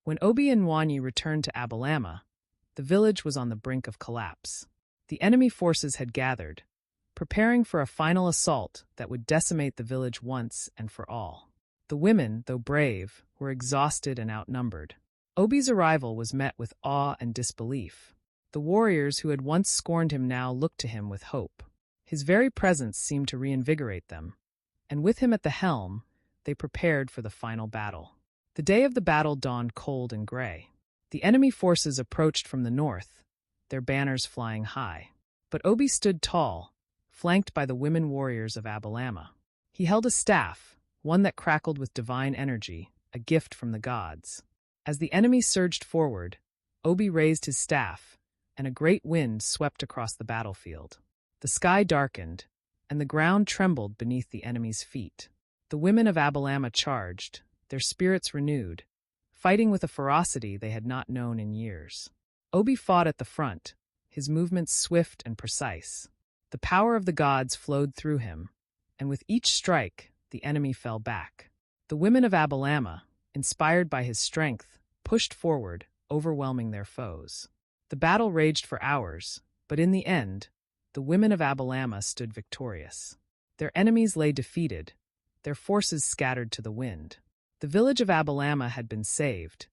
When Obi and Wanyi returned to Abalama, the village was on the brink of collapse. The enemy forces had gathered, preparing for a final assault that would decimate the village once and for all. The women, though brave, were exhausted and outnumbered. Obi's arrival was met with awe and disbelief. The warriors who had once scorned him now looked to him with hope. His very presence seemed to reinvigorate them, and with him at the helm, they prepared for the final battle. The day of the battle dawned cold and gray. The enemy forces approached from the north, their banners flying high. But Obi stood tall, flanked by the women warriors of Abalama. He held a staff, one that crackled with divine energy, a gift from the gods. As the enemy surged forward, Obi raised his staff, and a great wind swept across the battlefield. The sky darkened, and the ground trembled beneath the enemy's feet. The women of Abalama charged, their spirits renewed, fighting with a ferocity they had not known in years. Obi fought at the front, his movements swift and precise. The power of the gods flowed through him, and with each strike, the enemy fell back. The women of Abalama, inspired by his strength, pushed forward, overwhelming their foes. The battle raged for hours, but in the end, the women of Abalama stood victorious. Their enemies lay defeated, their forces scattered to the wind. The village of Abalama had been saved,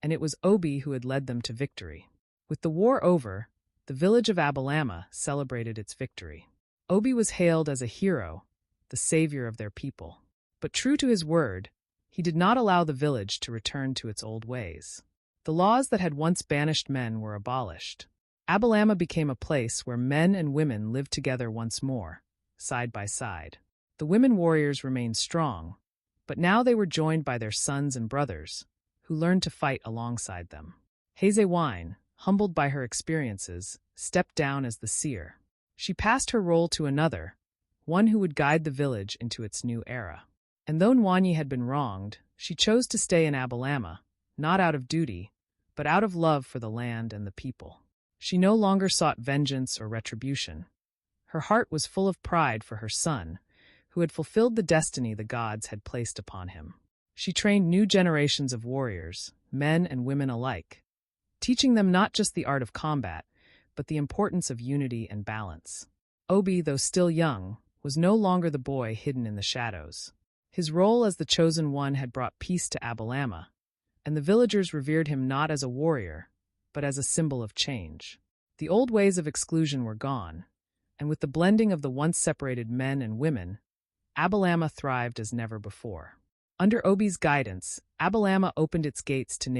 and it was Obi who had led them to victory. With the war over, the village of Abalama celebrated its victory. Obi was hailed as a hero, the savior of their people. But true to his word, he did not allow the village to return to its old ways. The laws that had once banished men were abolished. Abalama became a place where men and women lived together once more, side by side. The women warriors remained strong, but now they were joined by their sons and brothers, who learned to fight alongside them. Hazewine, humbled by her experiences, stepped down as the seer. She passed her role to another, one who would guide the village into its new era. And though Wanyi had been wronged, she chose to stay in Abalama, not out of duty, but out of love for the land and the people. She no longer sought vengeance or retribution. Her heart was full of pride for her son, who had fulfilled the destiny the gods had placed upon him. She trained new generations of warriors, men and women alike, teaching them not just the art of combat, but the importance of unity and balance. Obi, though still young, was no longer the boy hidden in the shadows. His role as the chosen one had brought peace to Abalama, and the villagers revered him not as a warrior, but as a symbol of change. The old ways of exclusion were gone, and with the blending of the once separated men and women, Abalama thrived as never before. Under Obi's guidance, Abalama opened its gates to